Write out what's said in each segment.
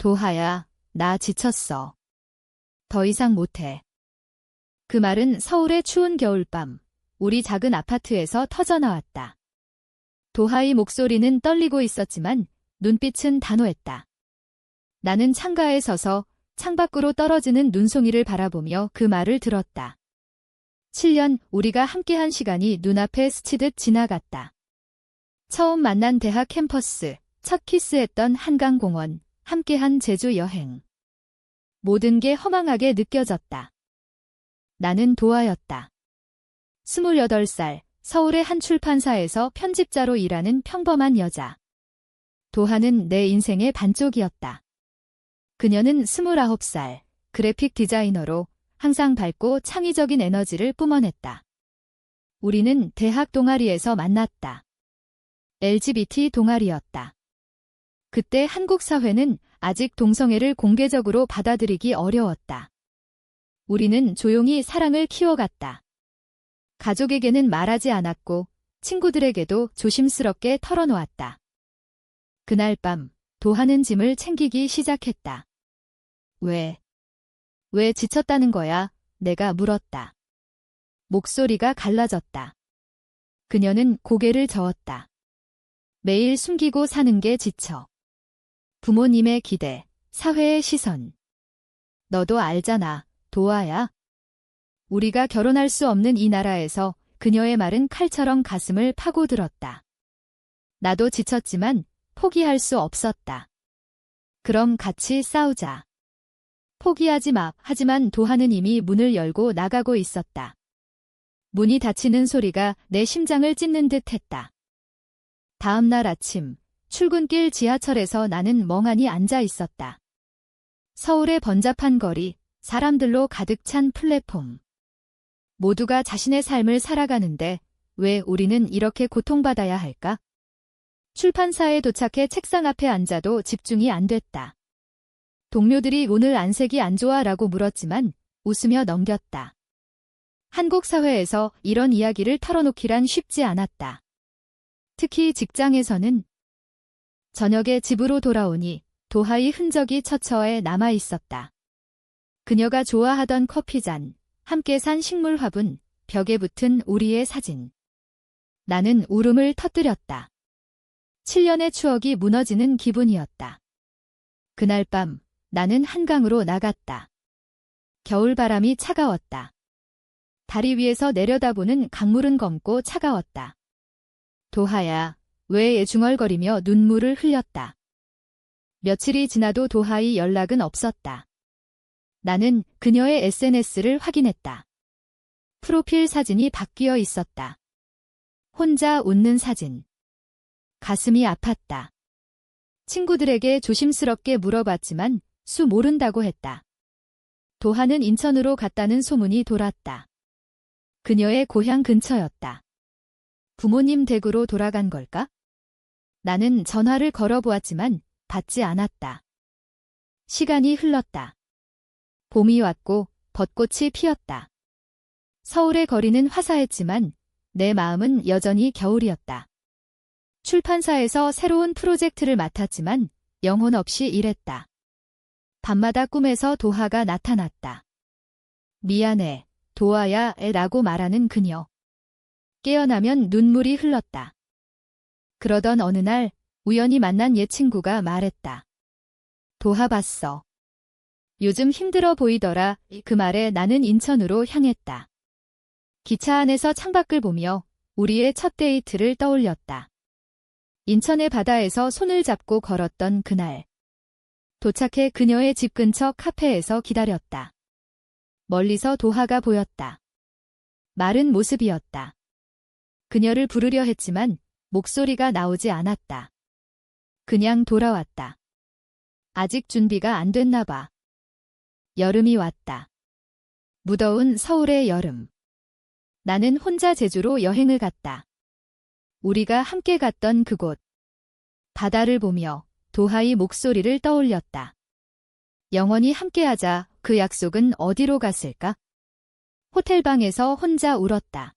도하야, 나 지쳤어. 더 이상 못해. 그 말은 서울의 추운 겨울밤, 우리 작은 아파트에서 터져나왔다. 도하의 목소리는 떨리고 있었지만 눈빛은 단호했다. 나는 창가에 서서 창밖으로 떨어지는 눈송이를 바라보며 그 말을 들었다. 7년 우리가 함께한 시간이 눈앞에 스치듯 지나갔다. 처음 만난 대학 캠퍼스, 첫 키스했던 한강공원, 함께한 제주 여행. 모든 게 허망하게 느껴졌다. 나는 도하였다. 28살, 서울의 한 출판사에서 편집자로 일하는 평범한 여자. 도하는 내 인생의 반쪽이었다. 그녀는 29살, 그래픽 디자이너로 항상 밝고 창의적인 에너지를 뿜어냈다. 우리는 대학 동아리에서 만났다. LGBT 동아리였다. 그때 한국 사회는 아직 동성애를 공개적으로 받아들이기 어려웠다. 우리는 조용히 사랑을 키워갔다. 가족에게는 말하지 않았고 친구들에게도 조심스럽게 털어놓았다. 그날 밤 도하는 짐을 챙기기 시작했다. 왜 지쳤다는 거야? 내가 물었다. 목소리가 갈라졌다. 그녀는 고개를 저었다. 매일 숨기고 사는 게 지쳐. 부모님의 기대, 사회의 시선. 너도 알잖아, 도하야. 우리가 결혼할 수 없는 이 나라에서 그녀의 말은 칼처럼 가슴을 파고들었다. 나도 지쳤지만 포기할 수 없었다. 그럼 같이 싸우자. 포기하지 마. 하지만 도하는 이미 문을 열고 나가고 있었다. 문이 닫히는 소리가 내 심장을 찢는 듯 했다. 다음 날 아침, 출근길 지하철에서 나는 멍하니 앉아 있었다. 서울의 번잡한 거리, 사람들로 가득 찬 플랫폼. 모두가 자신의 삶을 살아가는데 왜 우리는 이렇게 고통받아야 할까? 출판사에 도착해 책상 앞에 앉아도 집중이 안 됐다. 동료들이 오늘 안색이 안 좋아 라고 물었지만 웃으며 넘겼다. 한국 사회에서 이런 이야기를 털어놓기란 쉽지 않았다. 특히 직장에서는. 저녁에 집으로 돌아오니 도하의 흔적이 처처에 남아 있었다. 그녀가 좋아하던 커피잔, 함께 산 식물 화분, 벽에 붙은 우리의 사진. 나는 울음을 터뜨렸다. 7년의 추억이 무너지는 기분이었다. 그날 밤 나는 한강으로 나갔다. 겨울바람이 차가웠다. 다리 위에서 내려다보는 강물은 검고 차가웠다. 도하야, 왜 중얼거리며 눈물을 흘렸다. 며칠이 지나도 도하의 연락은 없었다. 나는 그녀의 SNS를 확인했다. 프로필 사진이 바뀌어 있었다. 혼자 웃는 사진. 가슴이 아팠다. 친구들에게 조심스럽게 물어봤지만 수 모른다고 했다. 도하는 인천으로 갔다는 소문이 돌았다. 그녀의 고향 근처였다. 부모님 댁으로 돌아간 걸까? 나는 전화를 걸어보았지만 받지 않았다. 시간이 흘렀다. 봄이 왔고 벚꽃이 피었다. 서울의 거리는 화사했지만 내 마음은 여전히 겨울이었다. 출판사에서 새로운 프로젝트를 맡았지만 영혼 없이 일했다. 밤마다 꿈에서 도하가 나타났다. 미안해, 도하야 라고 말하는 그녀. 깨어나면 눈물이 흘렀다. 그러던 어느 날 우연히 만난 옛 친구가 말했다. 도하 봤어. 요즘 힘들어 보이더라. 그 말에 나는 인천으로 향했다. 기차 안에서 창밖을 보며 우리의 첫 데이트를 떠올렸다. 인천의 바다에서 손을 잡고 걸었던 그날. 도착해 그녀의 집 근처 카페에서 기다렸다. 멀리서 도하가 보였다. 마른 모습이었다. 그녀를 부르려 했지만 목소리가 나오지 않았다. 그냥 돌아왔다. 아직 준비가 안 됐나 봐. 여름이 왔다. 무더운 서울의 여름. 나는 혼자 제주로 여행을 갔다. 우리가 함께 갔던 그곳. 바다를 보며 도하의 목소리를 떠올렸다. 영원히 함께하자. 그 약속은 어디로 갔을까? 호텔방에서 혼자 울었다.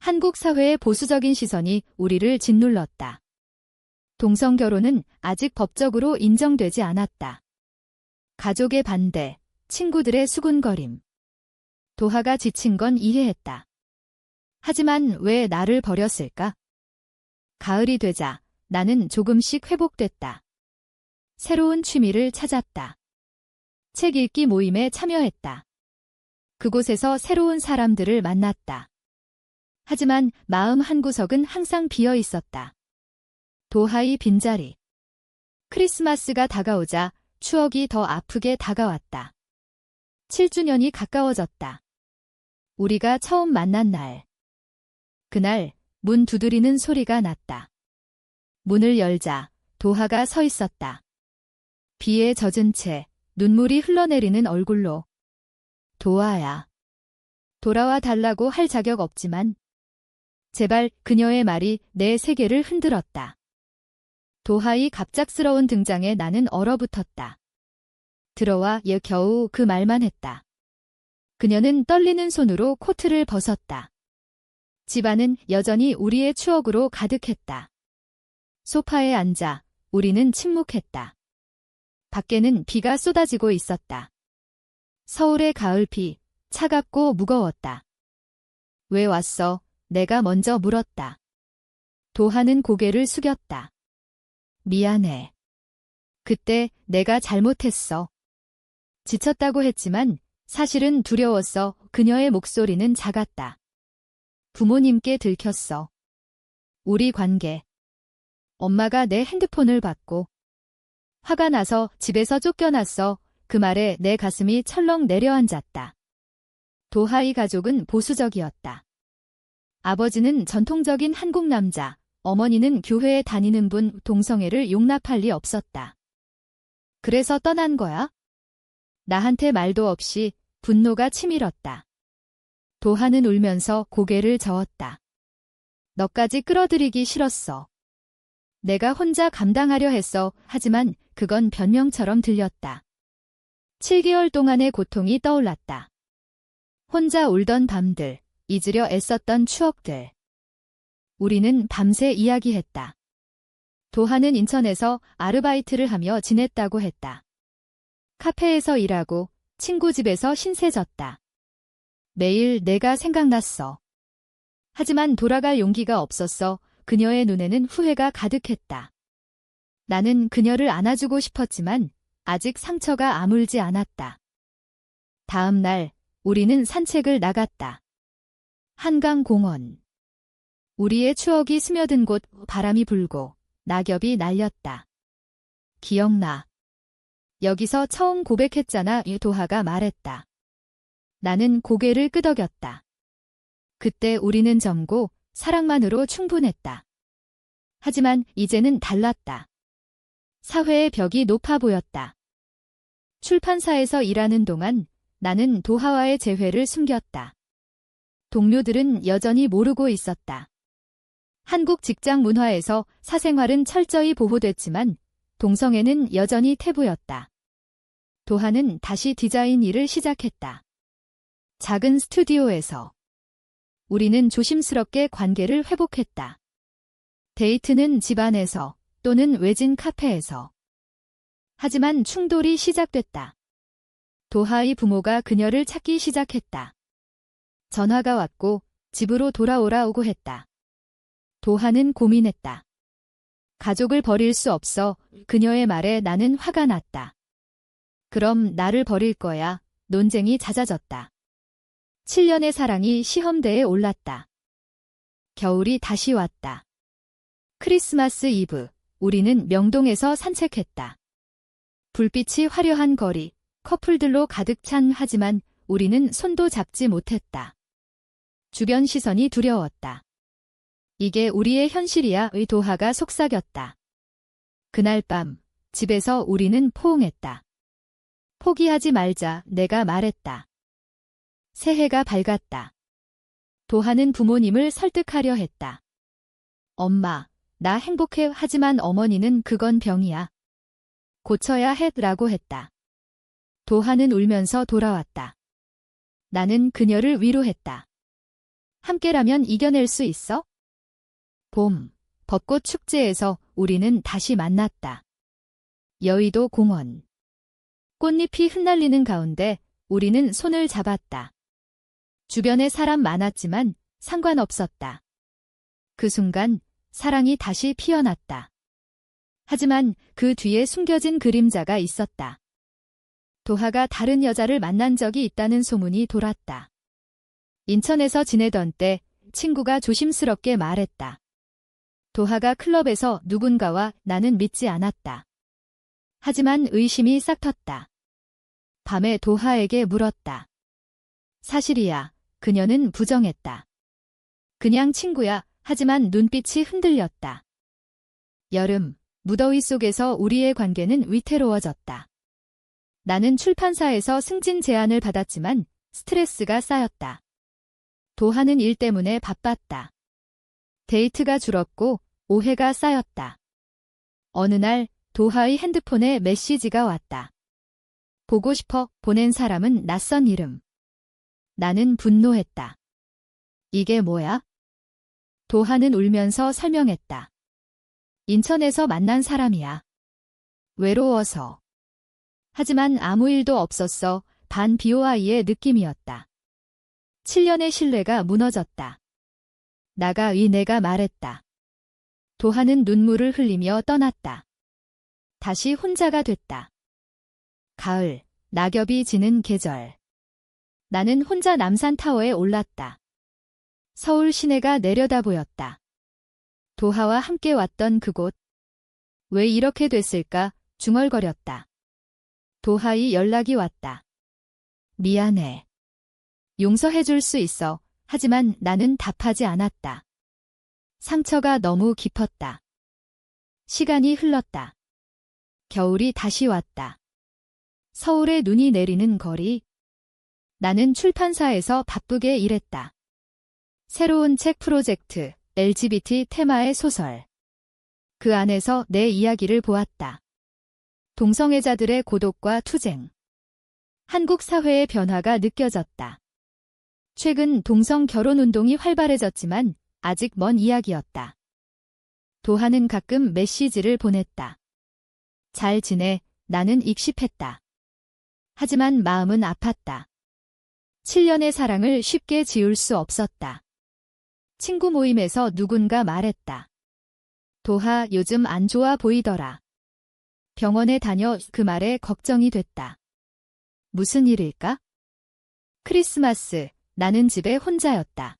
한국 사회의 보수적인 시선이 우리를 짓눌렀다. 동성 결혼은 아직 법적으로 인정되지 않았다. 가족의 반대, 친구들의 수군거림. 도하가 지친 건 이해했다. 하지만 왜 나를 버렸을까? 가을이 되자 나는 조금씩 회복됐다. 새로운 취미를 찾았다. 책 읽기 모임에 참여했다. 그곳에서 새로운 사람들을 만났다. 하지만 마음 한구석은 항상 비어 있었다. 도하의 빈자리. 크리스마스가 다가오자 추억이 더 아프게 다가왔다. 7주년이 가까워졌다. 우리가 처음 만난 날. 그날 문 두드리는 소리가 났다. 문을 열자 도하가 서 있었다. 비에 젖은 채 눈물이 흘러내리는 얼굴로. 도하야. 돌아와 달라고 할 자격 없지만 제발. 그녀의 말이 내 세계를 흔들었다. 도하의 갑작스러운 등장에 나는 얼어붙었다. 들어와. 겨우 그 말만 했다. 그녀는 떨리는 손으로 코트를 벗었다. 집안은 여전히 우리의 추억으로 가득했다. 소파에 앉아 우리는 침묵했다. 밖에는 비가 쏟아지고 있었다. 서울의 가을비, 차갑고 무거웠다. 왜 왔어? 내가 먼저 물었다. 도하는 고개를 숙였다. 미안해. 그때 내가 잘못했어. 지쳤다고 했지만 사실은 두려웠어. 그녀의 목소리는 작았다. 부모님께 들켰어. 우리 관계. 엄마가 내 핸드폰을 받고. 화가 나서 집에서 쫓겨났어. 그 말에 내 가슴이 철렁 내려앉았다. 도하의 가족은 보수적이었다. 아버지는 전통적인 한국 남자, 어머니는 교회에 다니는 분, 동성애를 용납할 리 없었다. 그래서 떠난 거야? 나한테 말도 없이 분노가 치밀었다. 도하는 울면서 고개를 저었다. 너까지 끌어들이기 싫었어. 내가 혼자 감당하려 했어. 하지만 그건 변명처럼 들렸다. 7개월 동안의 고통이 떠올랐다. 혼자 울던 밤들, 잊으려 애썼던 추억들. 우리는 밤새 이야기했다. 도하는 인천에서 아르바이트를 하며 지냈다고 했다. 카페에서 일하고 친구 집에서 신세졌다. 매일 내가 생각났어. 하지만 돌아갈 용기가 없었어. 그녀의 눈에는 후회가 가득했다. 나는 그녀를 안아주고 싶었지만 아직 상처가 아물지 않았다. 다음 날 우리는 산책을 나갔다. 한강공원. 우리의 추억이 스며든 곳. 바람이 불고 낙엽이 날렸다. 기억나. 여기서 처음 고백했잖아. 도하가 말했다. 나는 고개를 끄덕였다. 그때 우리는 젊고 사랑만으로 충분했다. 하지만 이제는 달랐다. 사회의 벽이 높아 보였다. 출판사에서 일하는 동안 나는 도하와의 재회를 숨겼다. 동료들은 여전히 모르고 있었다. 한국 직장 문화에서 사생활은 철저히 보호됐지만 동성애는 여전히 태부였다. 도하는 다시 디자인 일을 시작했다. 작은 스튜디오에서. 우리는 조심스럽게 관계를 회복했다. 데이트는 집 안에서 또는 외진 카페에서. 하지만 충돌이 시작됐다. 도하의 부모가 그녀를 찾기 시작했다. 전화가 왔고 집으로 돌아오라고 했다. 도하는 고민했다. 가족을 버릴 수 없어. 그녀의 말에 나는 화가 났다. 그럼 나를 버릴 거야. 논쟁이 잦아졌다. 7년의 사랑이 시험대에 올랐다. 겨울이 다시 왔다. 크리스마스 이브, 우리는 명동에서 산책했다. 불빛이 화려한 거리, 커플들로 가득 찬. 하지만 우리는 손도 잡지 못했다. 주변 시선이 두려웠다. 이게 우리의 현실이야. 도하가 속삭였다. 그날 밤 집에서 우리는 포옹했다. 포기하지 말자. 내가 말했다. 새해가 밝았다. 도하는 부모님을 설득하려 했다. 엄마, 나 행복해. 하지만 어머니는 그건 병이야. 고쳐야 해. 라고 했다. 도하는 울면서 돌아왔다. 나는 그녀를 위로했다. 함께라면 이겨낼 수 있어? 봄, 벚꽃 축제에서 우리는 다시 만났다. 여의도 공원. 꽃잎이 흩날리는 가운데 우리는 손을 잡았다. 주변에 사람 많았지만 상관없었다. 그 순간 사랑이 다시 피어났다. 하지만 그 뒤에 숨겨진 그림자가 있었다. 도하가 다른 여자를 만난 적이 있다는 소문이 돌았다. 인천에서 지내던 때 친구가 조심스럽게 말했다. 도하가 클럽에서 누군가와 나는 믿지 않았다. 하지만 의심이 싹 텄다. 밤에 도하에게 물었다. 사실이야. 그녀는 부정했다. 그냥 친구야. 하지만 눈빛이 흔들렸다. 여름, 무더위 속에서 우리의 관계는 위태로워졌다. 나는 출판사에서 승진 제안을 받았지만 스트레스가 쌓였다. 도하는 일 때문에 바빴다. 데이트가 줄었고 오해가 쌓였다. 어느 날 도하의 핸드폰에 메시지가 왔다. 보고 싶어. 보낸 사람은 낯선 이름. 나는 분노했다. 이게 뭐야? 도하는 울면서 설명했다. 인천에서 만난 사람이야. 외로워서. 하지만 아무 일도 없었어. 반 BOI의 느낌이었다. 7년의 신뢰가 무너졌다. 내가 말했다. 도하는 눈물을 흘리며 떠났다. 다시 혼자가 됐다. 가을, 낙엽이 지는 계절. 나는 혼자 남산타워에 올랐다. 서울 시내가 내려다 보였다. 도하와 함께 왔던 그곳. 왜 이렇게 됐을까? 중얼거렸다. 도하의 연락이 왔다. 미안해. 용서해줄 수 있어. 하지만 나는 답하지 않았다. 상처가 너무 깊었다. 시간이 흘렀다. 겨울이 다시 왔다. 서울에 눈이 내리는 거리. 나는 출판사에서 바쁘게 일했다. 새로운 책 프로젝트, LGBT 테마의 소설. 그 안에서 내 이야기를 보았다. 동성애자들의 고독과 투쟁. 한국 사회의 변화가 느껴졌다. 최근 동성 결혼 운동이 활발해졌지만 아직 먼 이야기였다. 도하는 가끔 메시지를 보냈다. 잘 지내. 나는 익십했다. 하지만 마음은 아팠다. 7년의 사랑을 쉽게 지울 수 없었다. 친구 모임에서 누군가 말했다. 도하 요즘 안 좋아 보이더라. 병원에 다녀. 그 말에 걱정이 됐다. 무슨 일일까? 크리스마스, 나는 집에 혼자였다.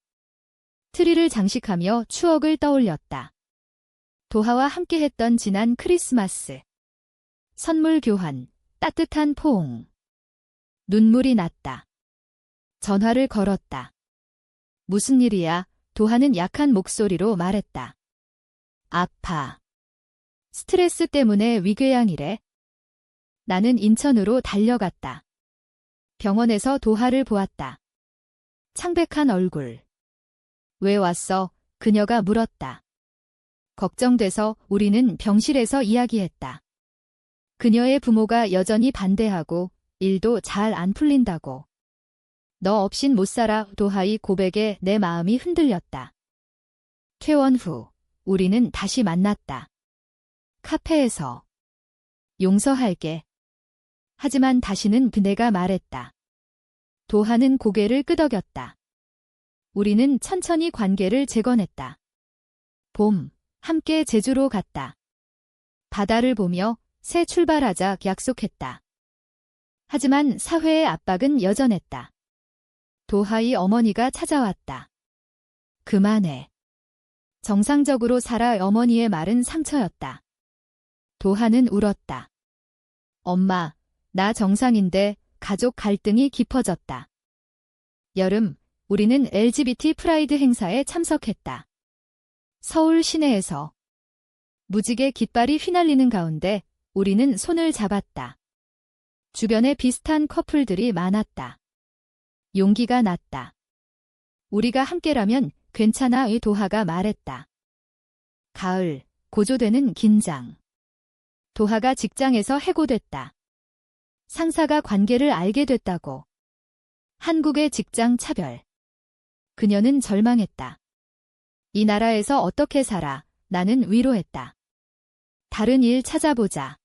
트리를 장식하며 추억을 떠올렸다. 도하와 함께했던 지난 크리스마스. 선물 교환, 따뜻한 포옹. 눈물이 났다. 전화를 걸었다. 무슨 일이야? 도하는 약한 목소리로 말했다. 아파. 스트레스 때문에 위궤양이래. 나는 인천으로 달려갔다. 병원에서 도하를 보았다. 창백한 얼굴. 왜 왔어? 그녀가 물었다. 걱정돼서. 우리는 병실에서 이야기했다. 그녀의 부모가 여전히 반대하고 일도 잘 안 풀린다고. 너 없인 못 살아. 도하의 고백에 내 마음이 흔들렸다. 퇴원 후 우리는 다시 만났다. 카페에서. 용서할게. 하지만 다시는 그네가 말했다. 도하는 고개를 끄덕였다. 우리는 천천히 관계를 재건했다. 봄, 함께 제주로 갔다. 바다를 보며 새 출발하자 약속했다. 하지만 사회의 압박은 여전했다. 도하의 어머니가 찾아왔다. 그만해. 정상적으로 살아. 어머니의 말은 상처였다. 도하는 울었다. 엄마, 나 정상인데. 가족 갈등이 깊어졌다. 여름, 우리는 LGBT 프라이드 행사에 참석했다. 서울 시내에서. 무지개 깃발이 휘날리는 가운데 우리는 손을 잡았다. 주변에 비슷한 커플들이 많았다. 용기가 났다. 우리가 함께라면 괜찮아. 의 도하가 말했다. 가을, 고조되는 긴장. 도하가 직장에서 해고됐다. 상사가 관계를 알게 됐다고. 한국의 직장 차별. 그녀는 절망했다. 이 나라에서 어떻게 살아? 나는 위로했다. 다른 일 찾아보자.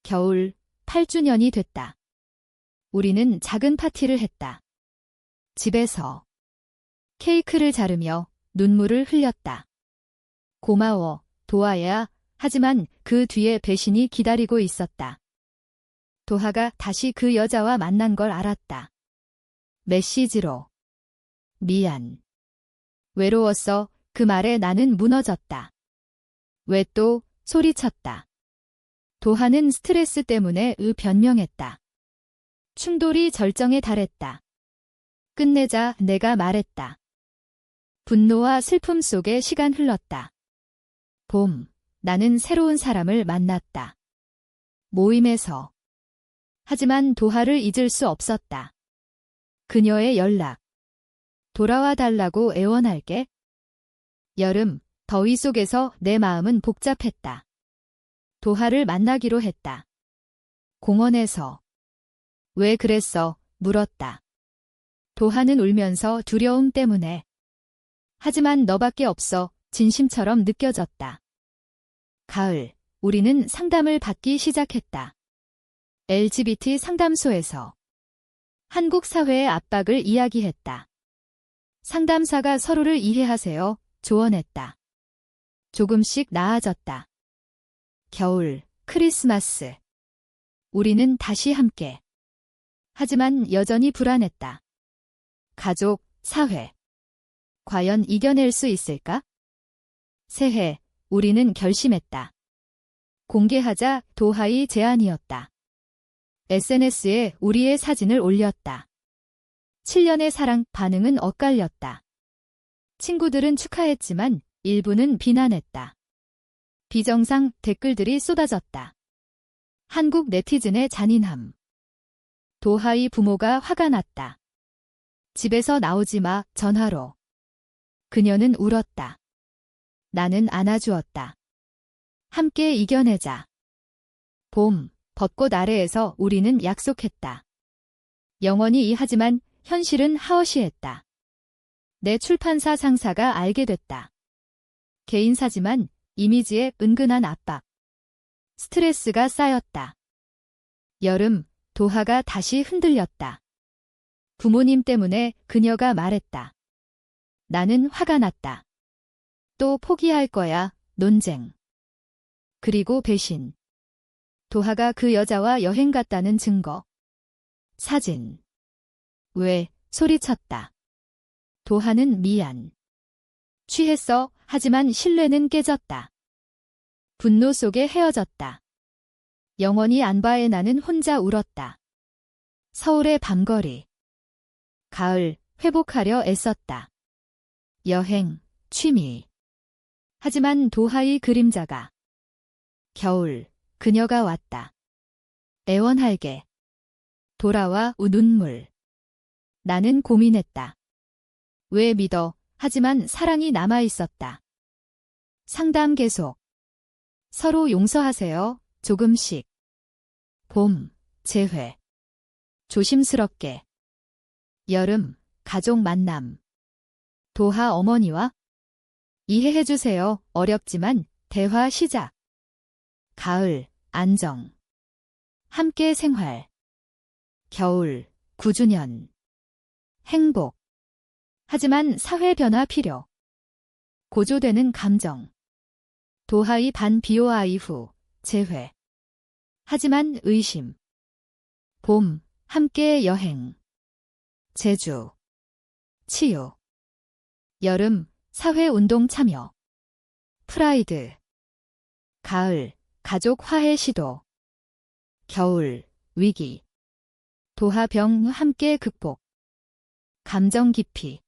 겨울 8주년이 됐다. 우리는 작은 파티를 했다. 집에서 케이크를 자르며 눈물을 흘렸다. 고마워, 도하야. 하지만 그 뒤에 배신이 기다리고 있었다. 도하가 다시 그 여자와 만난 걸 알았다. 메시지로. 미안. 외로웠어. 그 말에 나는 무너졌다. 왜 또? 소리쳤다. 도하는 스트레스 때문에 변명했다. 충돌이 절정에 달했다. 끝내자, 내가 말했다. 분노와 슬픔 속에 시간 흘렀다. 봄, 나는 새로운 사람을 만났다. 모임에서. 하지만 도하를 잊을 수 없었다. 그녀의 연락. 돌아와 달라고 애원할게. 여름, 더위 속에서 내 마음은 복잡했다. 도하를 만나기로 했다. 공원에서. 왜 그랬어? 물었다. 도하는 울면서 두려움 때문에. 하지만 너밖에 없어. 진심처럼 느껴졌다. 가을, 우리는 상담을 받기 시작했다. LGBT 상담소에서. 한국 사회의 압박을 이야기했다. 상담사가 서로를 이해하세요. 조언했다. 조금씩 나아졌다. 겨울, 크리스마스. 우리는 다시 함께. 하지만 여전히 불안했다. 가족, 사회. 과연 이겨낼 수 있을까? 새해, 우리는 결심했다. 공개하자. 도하의 제안이었다. SNS에 우리의 사진을 올렸다. 7년의 사랑. 반응은 엇갈렸다. 친구들은 축하했지만 일부는 비난했다. 비정상 댓글들이 쏟아졌다. 한국 네티즌의 잔인함. 도하의 부모가 화가 났다. 집에서 나오지 마. 전화로. 그녀는 울었다. 나는 안아주었다. 함께 이겨내자. 봄, 벚꽃 아래에서 우리는 약속했다. 영원히 하지만 현실은 하어시했다. 내 출판사 상사가 알게 됐다. 개인사지만 이미지에 은근한 압박. 스트레스가 쌓였다. 여름, 도하가 다시 흔들렸다. 부모님 때문에. 그녀가 말했다. 나는 화가 났다. 또 포기할 거야. 논쟁. 그리고 배신. 도하가 그 여자와 여행 갔다는 증거. 사진. 왜? 소리쳤다. 도하는 미안. 취했어. 하지만 신뢰는 깨졌다. 분노 속에 헤어졌다. 영원히 안 봐에 나는 혼자 울었다. 서울의 밤거리. 가을, 회복하려 애썼다. 여행, 취미. 하지만 도하의 그림자가. 겨울, 그녀가 왔다. 애원할게. 돌아와. 눈물. 나는 고민했다. 왜 믿어? 하지만 사랑이 남아있었다. 상담 계속. 서로 용서하세요. 조금씩. 봄, 재회. 조심스럽게. 여름, 가족 만남. 도하 어머니와. 이해해주세요. 어렵지만 대화 시작. 가을, 안정. 함께 생활. 겨울, 9주년. 행복. 하지만 사회 변화 필요. 고조되는 감정. 도하의 반 비오아 이후. 재회. 하지만 의심. 봄, 함께 여행. 제주. 치유. 여름, 사회운동 참여. 프라이드. 가을, 가족 화해 시도. 겨울, 위기. 도하 병 함께 극복. 감정 깊이.